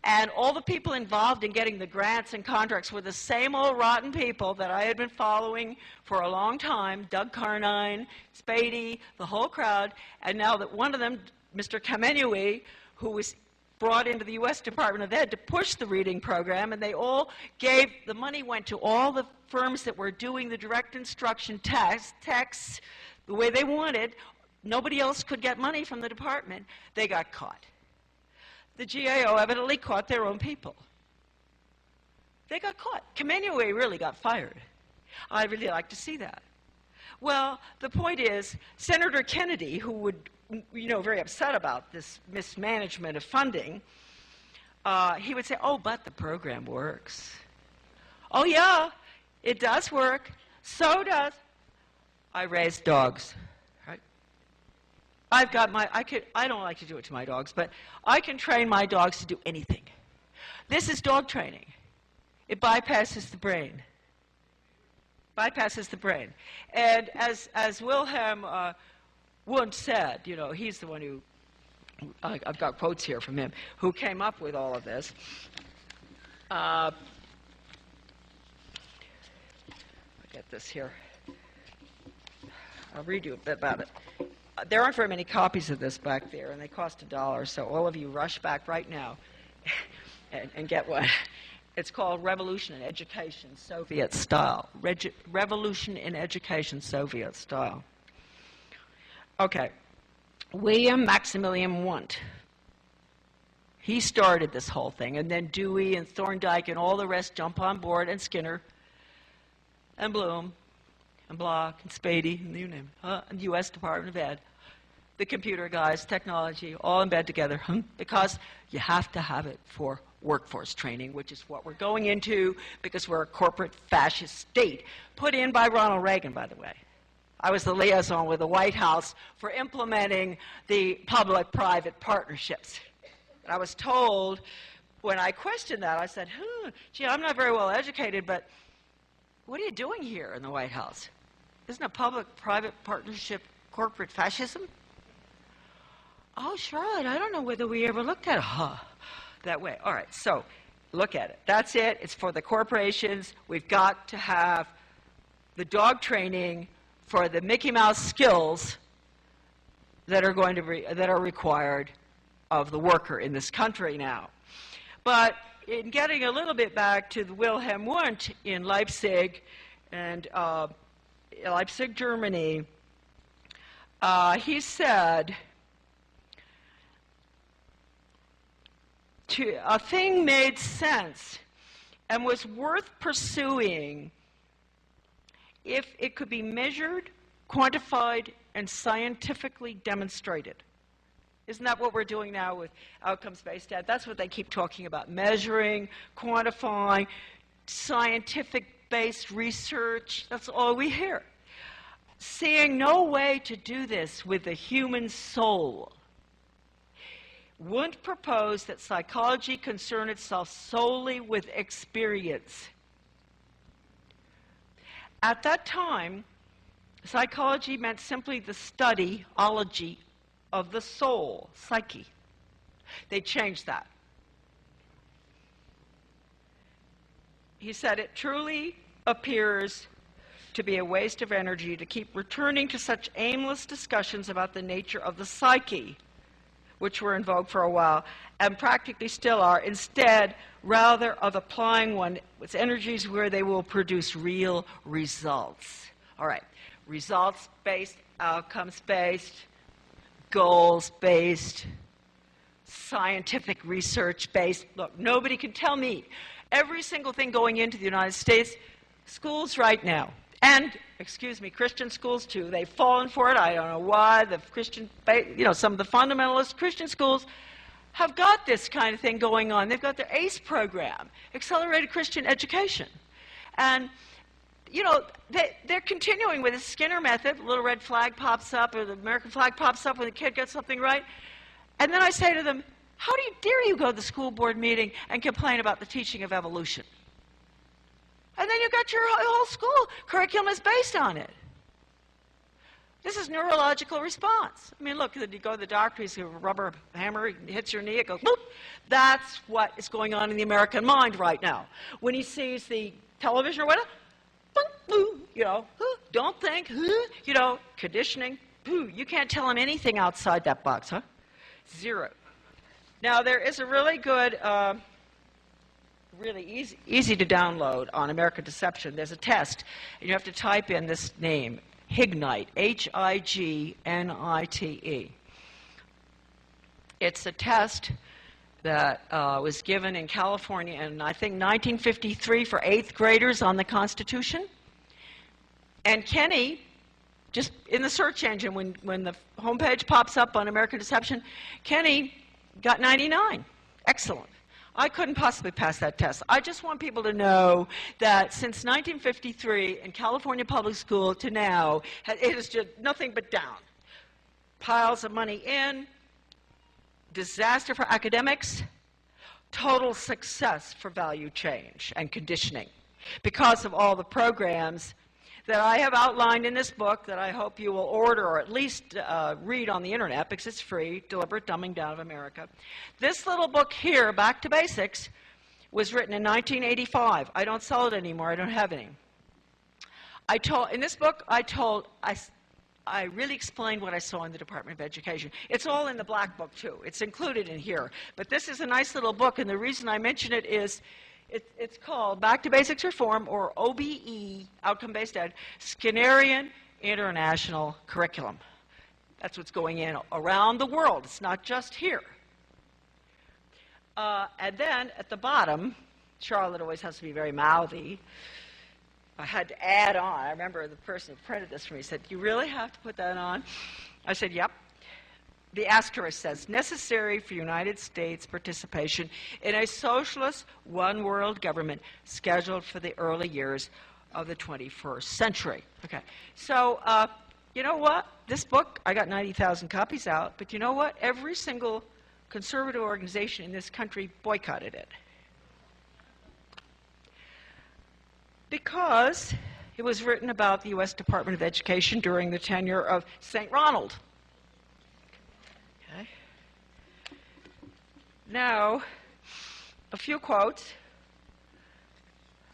And all the people involved in getting the grants and contracts were the same old rotten people that I had been following for a long time, Doug Carnine, Spady, the whole crowd. And now that one of them, Mr. Kamenui, who was brought into the U.S. Department of Ed to push the reading program, and they all gave, the money went to all the firms that were doing the direct instruction texts the way they wanted. Nobody else could get money from the department. They got caught. The GAO evidently caught their own people. They got caught. Kamenui really got fired. I'd really like to see that. Well, the point is, Senator Kennedy, who would, very upset about this mismanagement of funding, he would say, oh, but the program works. Oh, yeah, it does work. So does. I raise dogs. I've got I don't like to do it to my dogs, but I can train my dogs to do anything. This is dog training. It bypasses the brain. Bypasses the brain. And as Wilhelm Wundt said, he's the one who, I've got quotes here from him, who came up with all of this. I'll get this here. I'll read you a bit about it. There aren't very many copies of this back there, and they cost $1, so all of you rush back right now and get one. It's called Revolution in Education, Soviet Style. Revolution in Education, Soviet Style. Okay. William Maximilian Wundt. He started this whole thing, and then Dewey and Thorndike and all the rest jump on board, and Skinner and Bloom and Block and Spady and you name it, and the U.S. Department of Ed, the computer guys, technology, all in bed together, because you have to have it for workforce training, which is what we're going into because we're a corporate fascist state, put in by Ronald Reagan, by the way. I was the liaison with the White House for implementing the public-private partnerships. And I was told, when I questioned that, I said, gee, I'm not very well educated, but what are you doing here in the White House? Isn't a public-private partnership corporate fascism? Oh, Charlotte, I don't know whether we ever looked at it that way. All right, so look at it. That's it. It's for the corporations. We've got to have the dog training for the Mickey Mouse skills that are going to that are required of the worker in this country now. But in getting a little bit back to the Wilhelm Wundt in Leipzig and Leipzig, Germany, he said, a thing made sense and was worth pursuing if it could be measured, quantified, and scientifically demonstrated. Isn't that what we're doing now with outcomes-based ed? That's what they keep talking about, measuring, quantifying, scientific-based research. That's all we hear. Seeing no way to do this with the human soul, Wundt proposed that psychology concern itself solely with experience. At that time, psychology meant simply the study-ology of the soul, psyche. They changed that. He said, it truly appears to be a waste of energy to keep returning to such aimless discussions about the nature of the psyche, which were in vogue for a while, and practically still are, instead, rather of applying one's energies where they will produce real results. All right, results-based, outcomes-based, goals-based, scientific research-based. Look, nobody can tell me every single thing going into the United States schools right now, and, excuse me, Christian schools too, they've fallen for it. I don't know why. The Christian, some of the fundamentalist Christian schools have got this kind of thing going on. They've got their ACE program, Accelerated Christian Education. And, they're continuing with the Skinner method. The little red flag pops up, or the American flag pops up when the kid gets something right. And then I say to them, how dare you go to the school board meeting and complain about the teaching of evolution? And then you've got your whole school curriculum is based on it. This is neurological response. I mean, look, you go to the doctor, he's a rubber hammer, he hits your knee, it goes, boop. That's what is going on in the American mind right now. When he sees the television or whatever, boop, boop, you know, don't think, you know, conditioning, you can't tell him anything outside that box, huh? Zero. Now, there is a really good, really easy to download on American Deception. There's a test, and you have to type in this name, Hignite, Hignite. It's a test that was given in California in, I think, 1953 for 8th graders on the Constitution. And Kenny, just in the search engine, when the homepage pops up on American Deception, Kenny got 99. Excellent. I couldn't possibly pass that test. I just want people to know that since 1953 in California public school to now, it is just nothing but down. Piles of money in, disaster for academics, total success for value change and conditioning because of all the programs that I have outlined in this book that I hope you will order or at least read on the internet because it's free, Deliberate Dumbing Down of America. This little book here, Back to Basics, was written in 1985. I don't sell it anymore. I don't have any. In this book, I really explained what I saw in the Department of Education. It's all in the black book, too. It's included in here. But this is a nice little book, and the reason I mention it is it's called Back to Basics Reform, or OBE, Outcome-Based Ed, Skinnerian International Curriculum. That's what's going in around the world. It's not just here. And then at the bottom, Charlotte always has to be very mouthy. I had to add on. I remember the person who printed this for me said, "You really have to put that on?" I said, "Yep." The asterisk says, necessary for United States participation in a socialist one-world government scheduled for the early years of the 21st century. Okay, so you know what? This book, I got 90,000 copies out, but you know what? Every single conservative organization in this country boycotted it. Because it was written about the U.S. Department of Education during the tenure of St. Ronald. Okay. Now, a few quotes.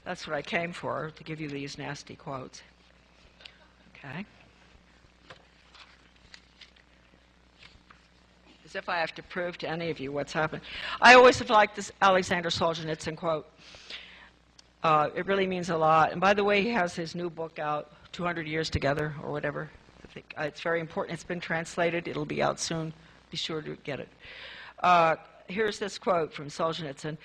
That's what I came for, to give you these nasty quotes. Okay. As if I have to prove to any of you what's happened. I always have liked this Alexander Solzhenitsyn quote. It really means a lot. And by the way, he has his new book out, 200 Years Together, or whatever. I think it's very important. It's been translated. It'll be out soon. Be sure to get it. Here's this quote from Solzhenitsyn.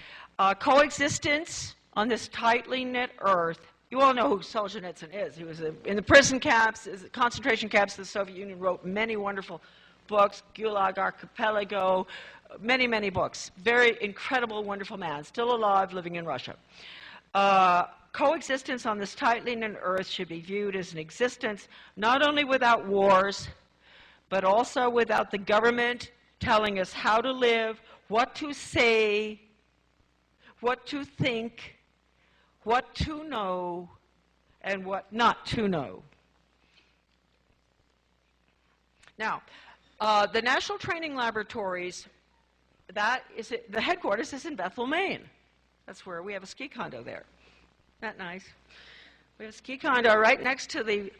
Coexistence on this tightly knit earth. You all know who Solzhenitsyn is. He was in the prison camps, concentration camps of the Soviet Union, wrote many wonderful books, Gulag Archipelago, many, many books. Very incredible, wonderful man, still alive, living in Russia. Coexistence on this tightly knit earth should be viewed as an existence not only without wars, but also without the government telling us how to live, what to say, what to think, what to know, and what not to know. Now, the National Training Laboratories, the headquarters is in Bethel, Maine. That's where we have a ski condo there. Isn't that nice? We have a ski condo right next to the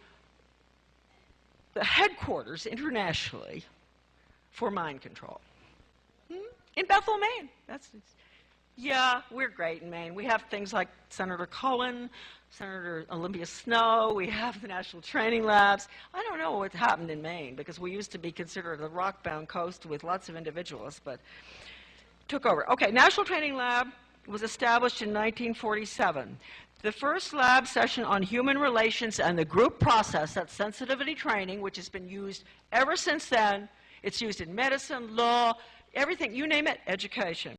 headquarters internationally for mind control. In Bethel, Maine. Yeah, we're great in Maine. We have things like Senator Cohen, Senator Olympia Snow. We have the National Training Labs. I don't know what's happened in Maine because we used to be considered a rock-bound coast with lots of individualists, but took over. Okay, National Training Lab was established in 1947. The first lab session on human relations and the group process, that's sensitivity training, which has been used ever since then. It's used in medicine, law, everything, you name it, education.